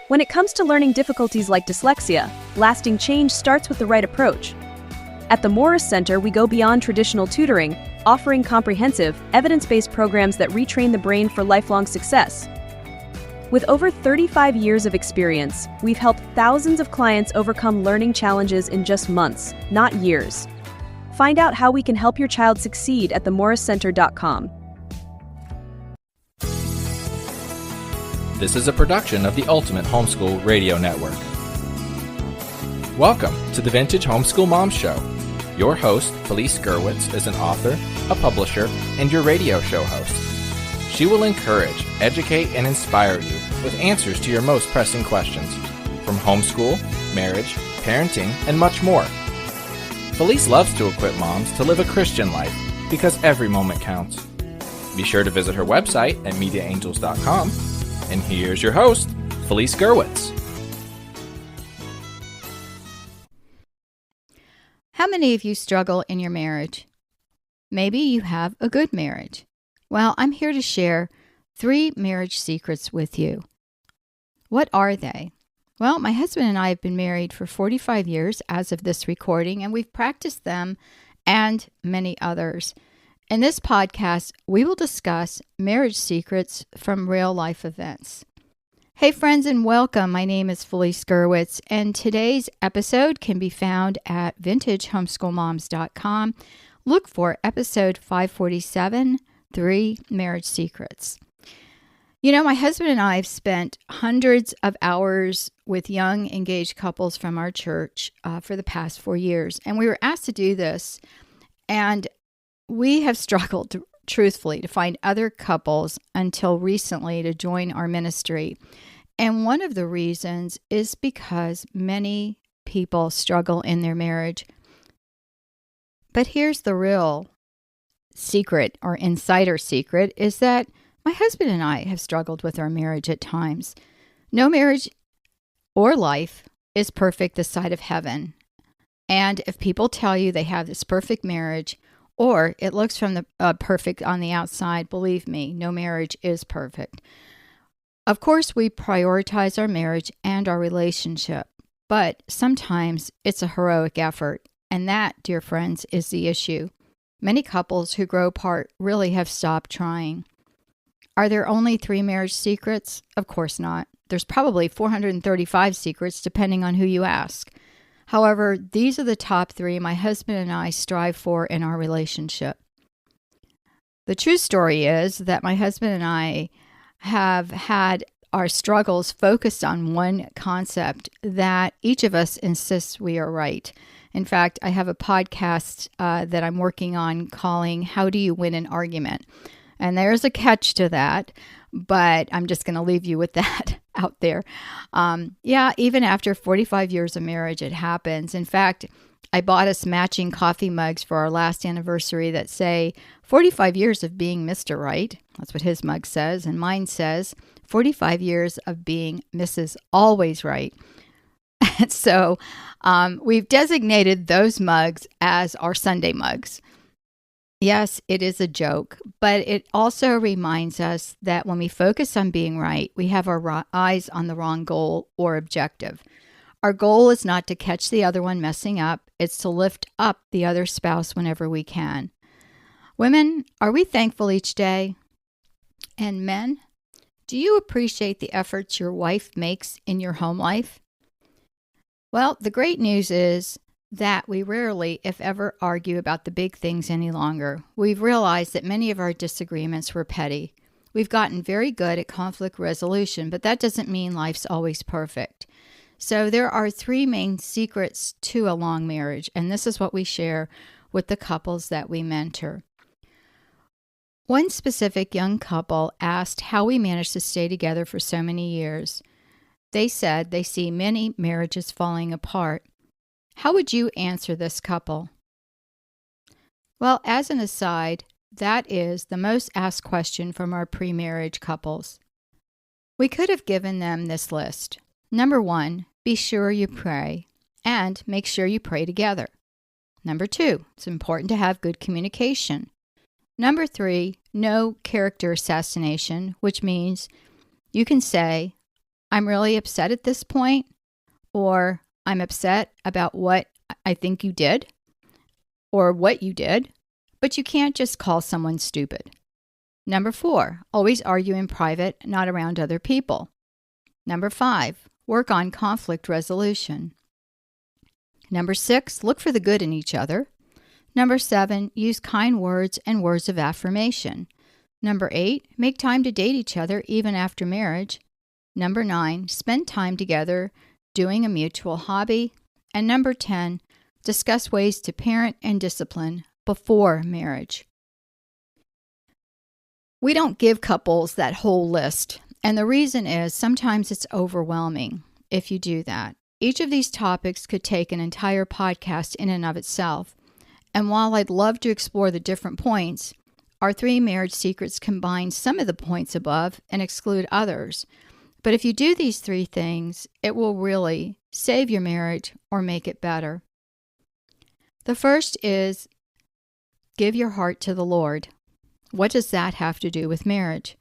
When it comes to learning difficulties like dyslexia, lasting change starts with the right approach. At the Morris Center, we go beyond traditional tutoring, offering comprehensive, evidence-based programs that retrain the brain for lifelong success. With over 35 years of experience, we've helped thousands of clients overcome learning challenges in just months, not years. Find out how we can help your child succeed at themorriscenter.com. This is a production of the Ultimate Homeschool Radio Network. Welcome to the Vintage Homeschool Mom Show. Your host, Felice Gerwitz, is an author, a publisher, and your radio show host. She will encourage, educate, and inspire you with answers to your most pressing questions, from homeschool, marriage, parenting, and much more. Felice loves to equip moms to live a Christian life because every moment counts. Be sure to visit her website at mediaangels.com. And here's your host, Felice Gerwitz. How many of you struggle in your marriage? Maybe you have a good marriage. Well, I'm here to share 3 marriage secrets with you. What are they? Well, my husband and I have been married for 45 years as of this recording, and we've practiced them and many others. In this podcast, we will discuss marriage secrets from real-life events. Hey friends, and welcome. My name is Felice Gerwitz, and today's episode can be found at vintagehomeschoolmoms.com. Look for episode 547, 3 Marriage Secrets. You know, my husband and I have spent hundreds of hours with young engaged couples from our church for the past 4 years, and we were asked to do this, and we have struggled, truthfully, to find other couples until recently to join our ministry. And one of the reasons is because many people struggle in their marriage. But here's the real secret, or insider secret, is that my husband and I have struggled with our marriage at times. No marriage or life is perfect this side of heaven. And if people tell you they have this perfect marriage, or it looks from the perfect on the outside, believe me, no marriage is perfect. Of course, we prioritize our marriage and our relationship, but sometimes it's a heroic effort, and that, dear friends, is the issue. Many couples who grow apart really have stopped trying. Are there only 3 marriage secrets? Of course not. There's probably 435 secrets, depending on who you ask. However, these are the top 3 my husband and I strive for in our relationship. The true story is that my husband and I have had our struggles focused on one concept that each of us insists we are right. In fact, I have a podcast that I'm working on calling How Do You Win an Argument? And there's a catch to that, but I'm just going to leave you with that out there. Even after 45 years of marriage, it happens. In fact, I bought us matching coffee mugs for our last anniversary that say 45 years of being Mr. Right. That's what his mug says. And mine says 45 years of being Mrs. Always Right. And so we've designated those mugs as our Sunday mugs. Yes, it is a joke, but it also reminds us that when we focus on being right, we have our eyes on the wrong goal or objective. Our goal is not to catch the other one messing up, it's to lift up the other spouse whenever we can. Women, are we thankful each day? And men, do you appreciate the efforts your wife makes in your home life? Well, the great news is that we rarely, if ever, argue about the big things any longer. We've realized that many of our disagreements were petty. We've gotten very good at conflict resolution, but that doesn't mean life's always perfect. So there are 3 main secrets to a long marriage, and this is what we share with the couples that we mentor. One specific young couple asked how we managed to stay together for so many years. They said they see many marriages falling apart. How would you answer this couple? Well, as an aside, that is the most asked question from our pre-marriage couples. We could have given them this list. Number 1, be sure you pray, and make sure you pray together. Number 2, it's important to have good communication. Number 3, no character assassination, which means you can say, I'm really upset at this point, or I'm upset about what I think you did or what you did, but you can't just call someone stupid. Number 4, always argue in private, not around other people. Number 5, work on conflict resolution. Number 6, look for the good in each other. Number 7, use kind words and words of affirmation. Number 8, make time to date each other even after marriage. Number 9, spend time together doing a mutual hobby. And number 10, discuss ways to parent and discipline before marriage. We don't give couples that whole list, and the reason is sometimes it's overwhelming if you do that. Each of these topics could take an entire podcast in and of itself, and while I'd love to explore the different points, our 3 marriage secrets combine some of the points above and exclude others. But if you do these 3 things, it will really save your marriage or make it better. The first is give your heart to the Lord. What does that have to do with marriage?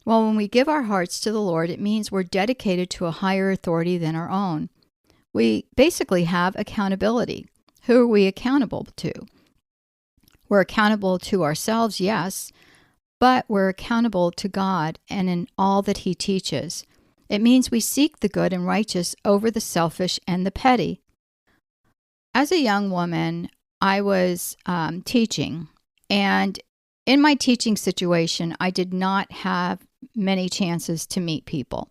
Well, when we give our hearts to the Lord, it means we're dedicated to a higher authority than our own. We basically have accountability. Who are we accountable to? We're accountable to ourselves, yes, but we're accountable to God and in all that He teaches. It means we seek the good and righteous over the selfish and the petty. As a young woman, I was teaching, and in my teaching situation, I did not have many chances to meet people.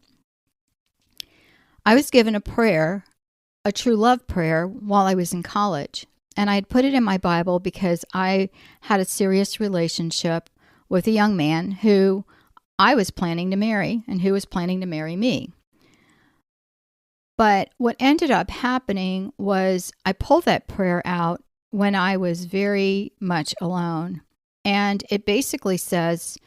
I was given a prayer, a true love prayer, while I was in college, and I had put it in my Bible because I had a serious relationship with a young man who I was planning to marry and who was planning to marry me. But what ended up happening was I pulled that prayer out when I was very much alone. And it basically says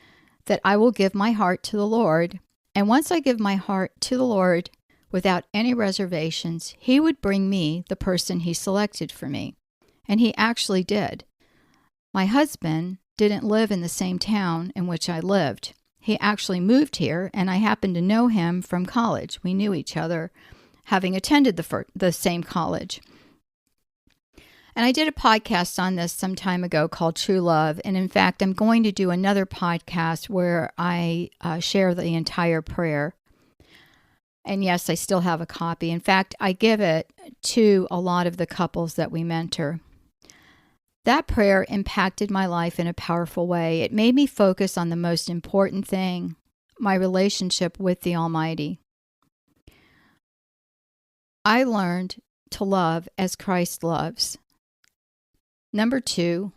that I will give my heart to the Lord. And once I give my heart to the Lord without any reservations, He would bring me the person He selected for me. And He actually did. My husband didn't live in the same town in which I lived. He actually moved here, and I happened to know him from college. We knew each other, having attended the same college. And I did a podcast on this some time ago called True Love. And in fact, I'm going to do another podcast where I share the entire prayer. And yes, I still have a copy. In fact, I give it to a lot of the couples that we mentor. That prayer impacted my life in a powerful way. It made me focus on the most important thing, my relationship with the Almighty. I learned to love as Christ loves. Number 2,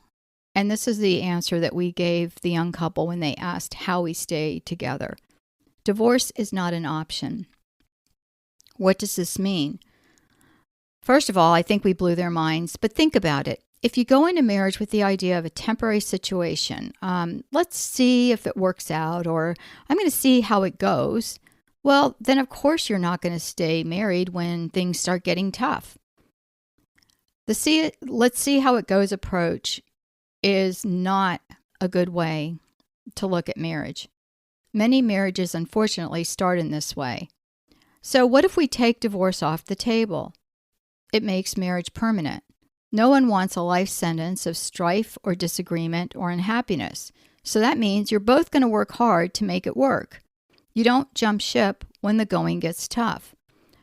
and this is the answer that we gave the young couple when they asked how we stay together. Divorce is not an option. What does this mean? First of all, I think we blew their minds, but think about it. If you go into marriage with the idea of a temporary situation, let's see if it works out, or I'm going to see how it goes, well, then of course you're not going to stay married when things start getting tough. Let's see how it goes approach is not a good way to look at marriage. Many marriages, unfortunately, start in this way. So what if we take divorce off the table? It makes marriage permanent. No one wants a life sentence of strife or disagreement or unhappiness. So that means you're both going to work hard to make it work. You don't jump ship when the going gets tough.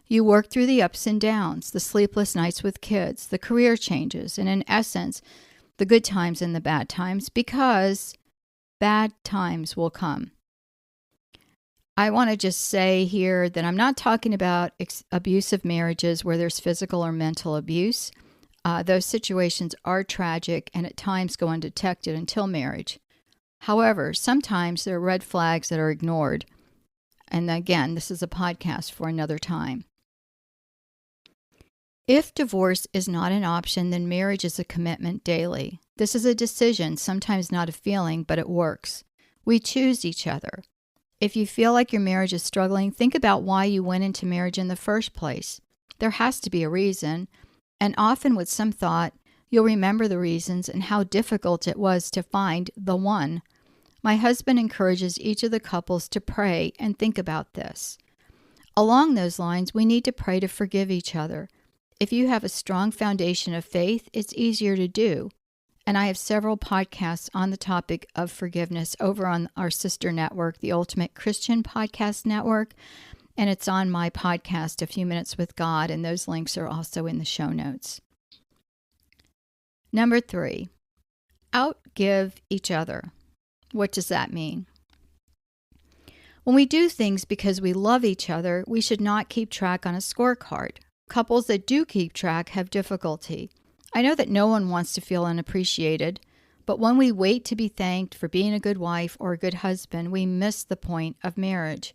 You work through the ups and downs, the sleepless nights with kids, the career changes, and in essence, the good times and the bad times, because bad times will come. I want to just say here that I'm not talking about abusive marriages where there's physical or mental abuse. Those situations are tragic and at times go undetected until marriage. However, sometimes there are red flags that are ignored. And again, this is a podcast for another time. If divorce is not an option, then marriage is a commitment daily. This is a decision, sometimes not a feeling, but it works. We choose each other. If you feel like your marriage is struggling, think about why you went into marriage in the first place. There has to be a reason, and often with some thought, you'll remember the reasons and how difficult it was to find the one. My husband encourages each of the couples to pray and think about this. Along those lines, we need to pray to forgive each other. If you have a strong foundation of faith, it's easier to do. And I have several podcasts on the topic of forgiveness over on our sister network, the Ultimate Christian Podcast Network. And it's on my podcast, A Few Minutes with God, and those links are also in the show notes. Number 3, outgive each other. What does that mean? When we do things because we love each other, we should not keep track on a scorecard. Couples that do keep track have difficulty. I know that no one wants to feel unappreciated, but when we wait to be thanked for being a good wife or a good husband, we miss the point of marriage.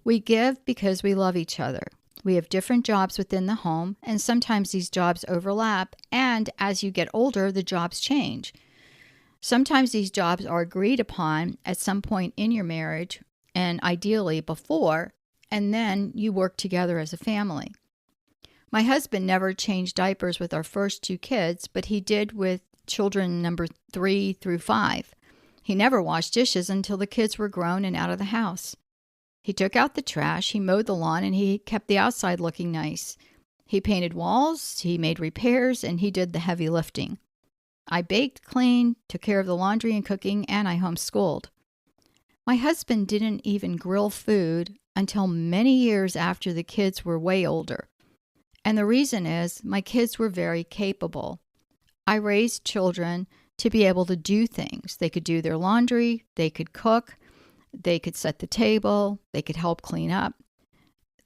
We give because we love each other. We have different jobs within the home, and sometimes these jobs overlap, and as you get older, the jobs change. Sometimes these jobs are agreed upon at some point in your marriage, and ideally before, and then you work together as a family. My husband never changed diapers with our first 2 kids, but he did with children number 3 through 5. He never washed dishes until the kids were grown and out of the house. He took out the trash, he mowed the lawn, and he kept the outside looking nice. He painted walls, he made repairs, and he did the heavy lifting. I baked, cleaned, took care of the laundry and cooking, and I homeschooled. My husband didn't even grill food until many years after the kids were way older. And the reason is my kids were very capable. I raised children to be able to do things. They could do their laundry, they could cook, they could set the table, they could help clean up.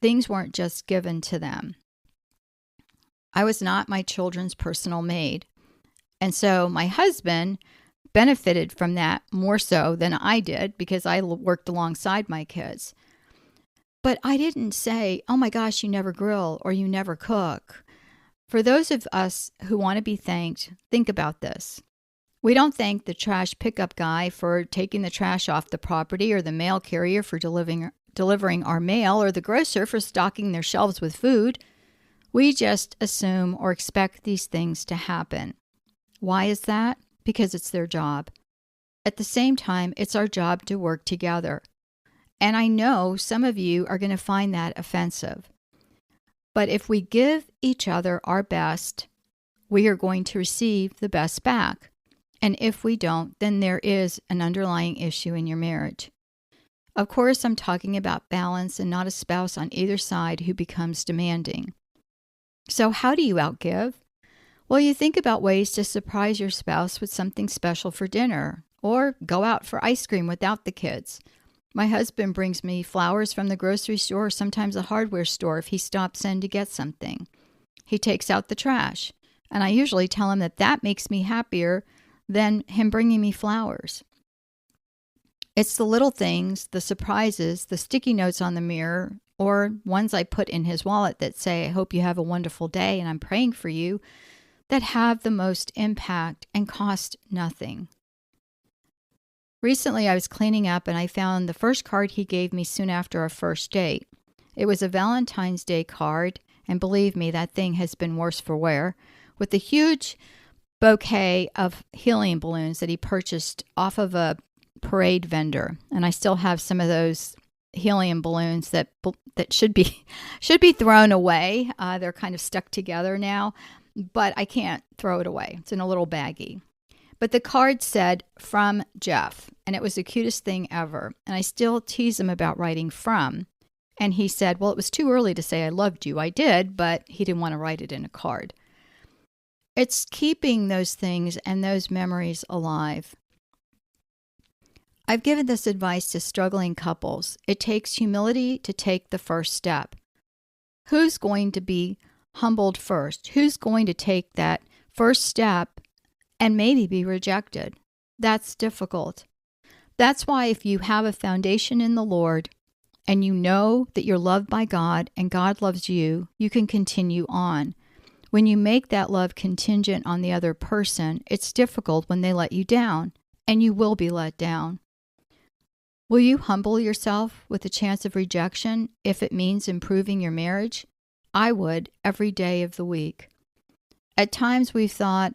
Things weren't just given to them. I was not my children's personal maid. And so my husband benefited from that more so than I did because I worked alongside my kids. But I didn't say, oh my gosh, you never grill or you never cook. For those of us who want to be thanked, think about this. We don't thank the trash pickup guy for taking the trash off the property or the mail carrier for delivering our mail or the grocer for stocking their shelves with food. We just assume or expect these things to happen. Why is that? Because it's their job. At the same time, it's our job to work together. And I know some of you are going to find that offensive. But if we give each other our best, we are going to receive the best back. And if we don't, then there is an underlying issue in your marriage. Of course, I'm talking about balance and not a spouse on either side who becomes demanding. So how do you outgive? Well, you think about ways to surprise your spouse with something special for dinner, or go out for ice cream without the kids. My husband brings me flowers from the grocery store or sometimes a hardware store if he stops in to get something. He takes out the trash, and I usually tell him that makes me happier than him bringing me flowers. It's the little things, the surprises, the sticky notes on the mirror, or ones I put in his wallet that say, I hope you have a wonderful day and I'm praying for you, that have the most impact and cost nothing. Recently, I was cleaning up and I found the first card he gave me soon after our first date. It was a Valentine's Day card, and believe me, that thing has been worse for wear, with a huge bouquet of helium balloons that he purchased off of a parade vendor. And I still have some of those helium balloons that should be thrown away. They're kind of stuck together now. But I can't throw it away. It's in a little baggie. But the card said, from Jeff, and it was the cutest thing ever. And I still tease him about writing from. And he said, well, it was too early to say I loved you. I did, but he didn't want to write it in a card. It's keeping those things and those memories alive. I've given this advice to struggling couples. It takes humility to take the first step. Who's going to be humbled first? Who's going to take that first step and maybe be rejected? That's difficult. That's why if you have a foundation in the Lord and you know that you're loved by God and God loves you, you can continue on. When you make that love contingent on the other person, it's difficult when they let you down, and you will be let down. Will you humble yourself with a chance of rejection if it means improving your marriage? I would every day of the week. At times we've thought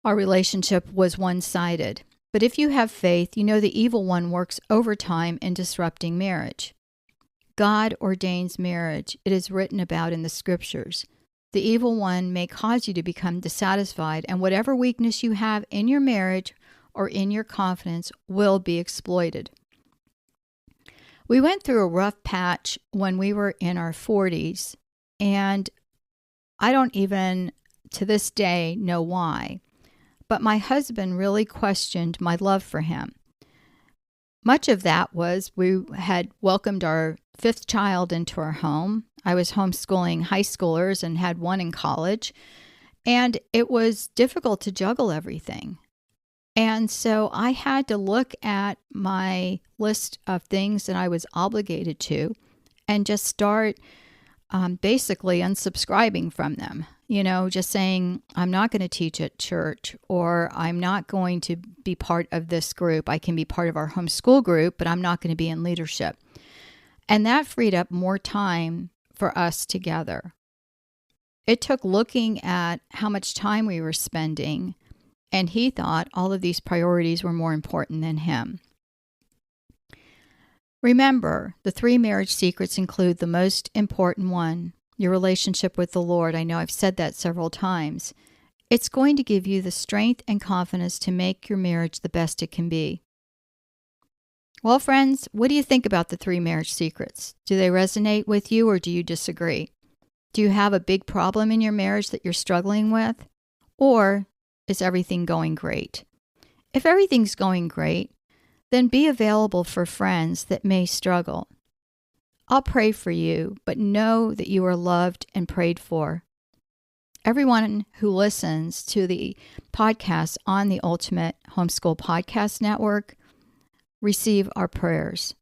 our relationship was one-sided, but if you have faith, you know the evil one works overtime in disrupting marriage. God ordains marriage. It is written about in the scriptures. The evil one may cause you to become dissatisfied, and whatever weakness you have in your marriage or in your confidence will be exploited. We went through a rough patch when we were in our 40s, and I don't even to this day know why, but my husband really questioned my love for him. Much of that was we had welcomed our 5th child into our home. I was homeschooling high schoolers and had one in college, and it was difficult to juggle everything. And so I had to look at my list of things that I was obligated to and just start basically unsubscribing from them. Just saying, I'm not going to teach at church, or I'm not going to be part of this group. I can be part of our homeschool group, but I'm not going to be in leadership. And that freed up more time for us together. It took looking at how much time we were spending, and he thought all of these priorities were more important than him. Remember, the 3 marriage secrets include the most important one, your relationship with the Lord. I know I've said that several times. It's going to give you the strength and confidence to make your marriage the best it can be. Well, friends, what do you think about the 3 marriage secrets? Do they resonate with you, or do you disagree? Do you have a big problem in your marriage that you're struggling with? Or is everything going great? If everything's going great, then be available for friends that may struggle. I'll pray for you, but know that you are loved and prayed for. Everyone who listens to the podcast on the Ultimate Homeschool Podcast Network receive our prayers.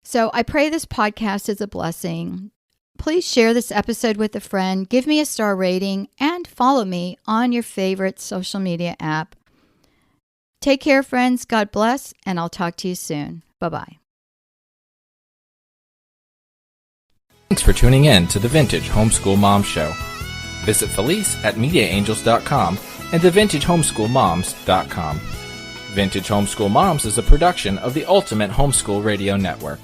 So I pray this podcast is a blessing. Please share this episode with a friend, give me a star rating, and follow me on your favorite social media app. Take care, friends. God bless, and I'll talk to you soon. Bye-bye. Thanks for tuning in to the Vintage Homeschool Mom Show. Visit Felice at MediaAngels.com and TheVintageHomeschoolMoms.com. Vintage Homeschool Moms is a production of the Ultimate Homeschool Radio Network.